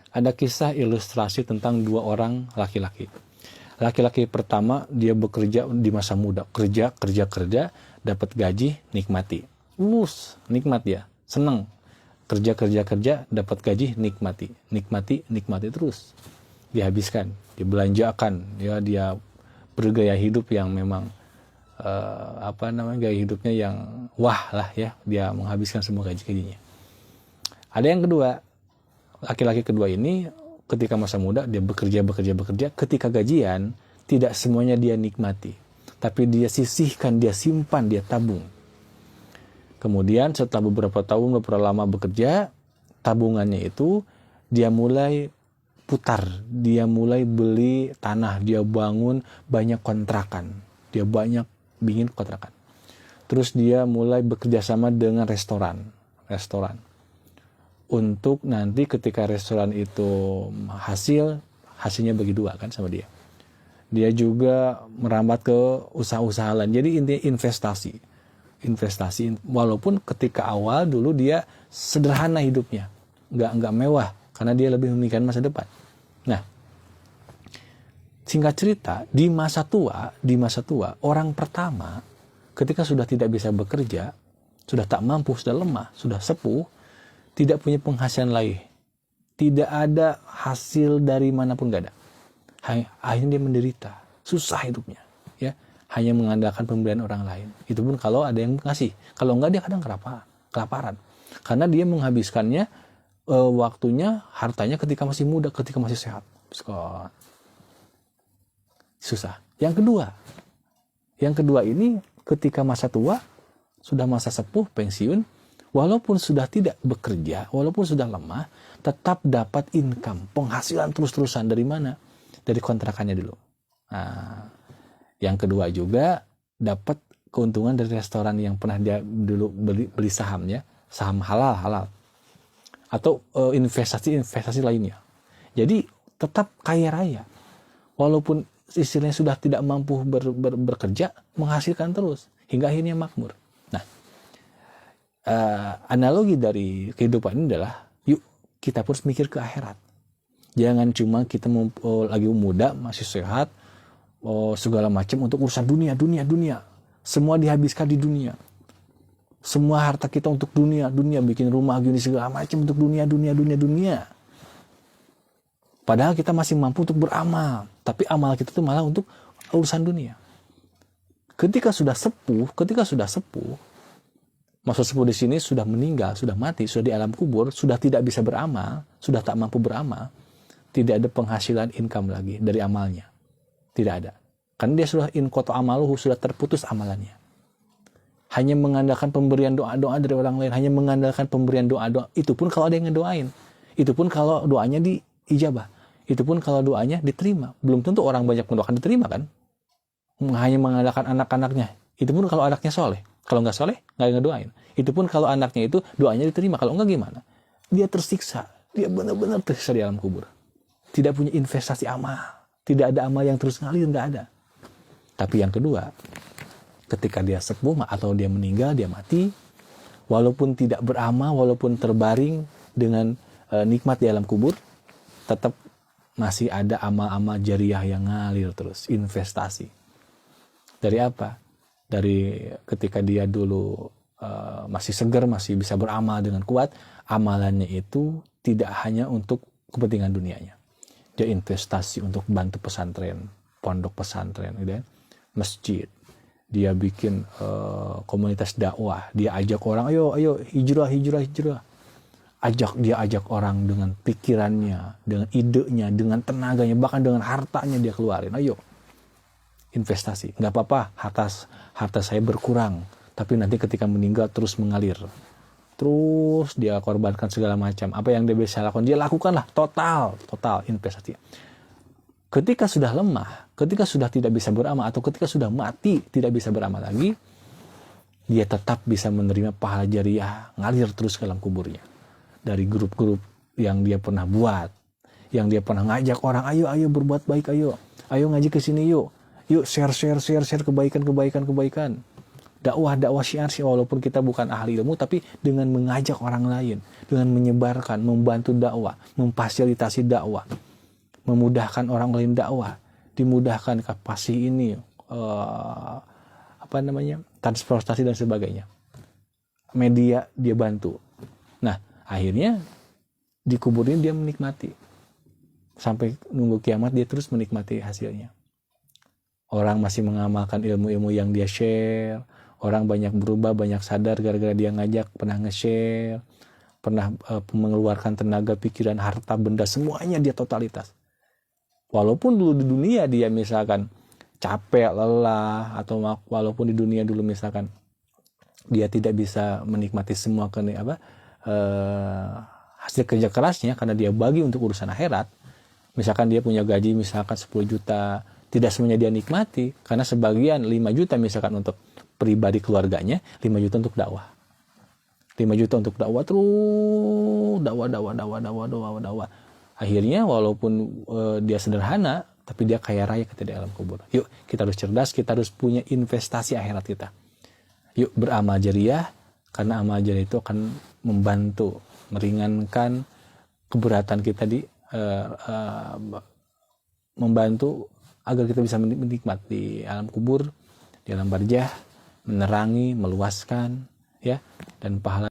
Ada kisah ilustrasi tentang dua orang laki-laki. Laki-laki pertama dia bekerja di masa muda, kerja, dapat gaji, nikmati. Nikmat ya, seneng. Kerja, dapat gaji, nikmati terus. Dihabiskan, dibelanjakan, ya dia bergaya hidup yang memang gaya hidupnya yang wah lah ya, dia menghabiskan semua gaji-gajinya. Ada yang kedua, laki-laki kedua ini ketika masa muda dia bekerja, ketika gajian tidak semuanya dia nikmati, tapi dia sisihkan, dia simpan, dia tabung. Kemudian setelah beberapa tahun, beberapa lama bekerja, tabungannya itu dia mulai putar, dia mulai beli tanah, dia bangun banyak kontrakan, dia banyak bikin kontrakan. Terus dia mulai bekerja sama dengan restoran. Untuk nanti ketika restoran itu hasilnya bagi dua kan sama dia. Dia juga merambat ke usaha-usaha lain. Jadi intinya investasi. Walaupun ketika awal dulu dia sederhana hidupnya, nggak mewah karena dia lebih memikirkan masa depan. Nah, singkat cerita, di masa tua orang pertama ketika sudah tidak bisa bekerja, sudah tak mampu, sudah lemah, sudah sepuh, tidak punya penghasilan lain, tidak ada hasil dari manapun, nggak ada. Akhirnya dia menderita, susah hidupnya, ya, hanya mengandalkan pemberian orang lain. Itu pun kalau ada yang ngasih, kalau enggak dia kadang kelaparan, karena dia menghabiskannya waktunya, hartanya ketika masih muda, ketika masih sehat. Susah. Yang kedua ini ketika masa tua, sudah masa sepuh, pensiun, walaupun sudah tidak bekerja, walaupun sudah lemah, tetap dapat income, penghasilan terus-terusan. Dari mana? Dari kontrakannya dulu. Nah, yang kedua juga dapat keuntungan dari restoran yang pernah dia dulu beli sahamnya, saham halal. Atau investasi lainnya. Jadi tetap kaya raya. Walaupun istilahnya sudah tidak mampu bekerja, menghasilkan terus. Hingga akhirnya makmur. Nah, analogi dari kehidupan ini adalah, yuk kita harus mikir ke akhirat. Jangan cuma kita lagi muda, masih sehat, segala macam untuk urusan dunia. Semua dihabiskan di dunia. Semua harta kita untuk dunia, bikin rumah gini segala macam untuk dunia. Padahal kita masih mampu untuk beramal, tapi amal kita itu malah untuk urusan dunia. Ketika sudah sepuh, maksud sepuh di sini sudah meninggal, sudah mati, sudah di alam kubur, sudah tidak bisa beramal, sudah tak mampu beramal, tidak ada penghasilan income lagi dari amalnya. Tidak ada. Karena dia sudah inqata amaluhu, sudah terputus amalannya. Hanya mengandalkan pemberian doa-doa dari orang lain, hanya mengandalkan pemberian doa-doa. Itu pun kalau ada yang ngedoain. Itu pun kalau doanya diijabah. Itu pun kalau doanya diterima. Belum tentu orang banyak mendoakan diterima kan. Hanya mengandalkan anak-anaknya. Itu pun kalau anaknya soleh. Kalau nggak soleh, nggak ngedoain. Itu pun kalau anaknya itu doanya diterima. Kalau nggak gimana? Dia tersiksa. Dia benar-benar tersiksa di alam kubur. Tidak punya investasi amal. Tidak ada amal yang terus ngalir, nggak ada. Tapi yang kedua, ketika dia sepuh atau dia meninggal, dia mati, walaupun tidak beramal, walaupun terbaring dengan nikmat di alam kubur, tetap masih ada amal-amal jariah yang ngalir terus, investasi. Dari apa? Dari ketika dia dulu masih segar, masih bisa beramal dengan kuat, amalannya itu tidak hanya untuk kepentingan dunianya. Dia investasi untuk bantu pesantren, pondok pesantren, gitu ya, masjid. Dia bikin komunitas dakwah. Dia ajak orang, ayo hijrah. Dia ajak orang dengan pikirannya, dengan idenya, dengan tenaganya, bahkan dengan hartanya dia keluarin. Ayo, investasi. Nggak apa-apa, harta saya berkurang, tapi nanti ketika meninggal terus mengalir. Terus dia korbankan segala macam. Apa yang dia bisa lakukan, dia lakukanlah total investasi. Ketika sudah lemah, ketika sudah tidak bisa beramal, atau ketika sudah mati tidak bisa beramal lagi, dia tetap bisa menerima pahala jariah ngalir terus ke dalam kuburnya. Dari grup-grup yang dia pernah buat, yang dia pernah ngajak orang, ayo berbuat baik, ayo ngaji ke sini yuk share kebaikan. dakwah syiar sih, walaupun kita bukan ahli ilmu, tapi dengan mengajak orang lain, dengan menyebarkan, membantu dakwah, memfasilitasi dakwah, memudahkan orang lain dakwah, dimudahkan kapasitas ini, transportasi dan sebagainya. Media dia bantu. Nah, akhirnya di kubur ini dia menikmati. Sampai nunggu kiamat dia terus menikmati hasilnya. Orang masih mengamalkan ilmu-ilmu yang dia share. Orang banyak berubah, banyak sadar gara-gara dia ngajak, pernah nge-share, pernah mengeluarkan tenaga, pikiran, harta, benda, semuanya dia totalitas. Walaupun dulu di dunia dia misalkan capek, lelah, atau walaupun di dunia dulu misalkan dia tidak bisa menikmati semua hasil kerja kerasnya karena dia bagi untuk urusan akhirat. Misalkan dia punya gaji misalkan 10 juta, tidak semuanya dia nikmati karena sebagian 5 juta misalkan untuk pribadi keluarganya, 5 juta untuk dakwah. 5 juta untuk dakwah terus dakwah. Akhirnya walaupun dia sederhana, tapi dia kaya raya ketika di alam kubur. Yuk, kita harus cerdas, kita harus punya investasi akhirat kita. Yuk beramal jariah, karena amal jariah itu akan membantu meringankan keberatan kita membantu agar kita bisa menikmati di alam kubur, di alam barzah, menerangi, meluaskan, ya, dan pahala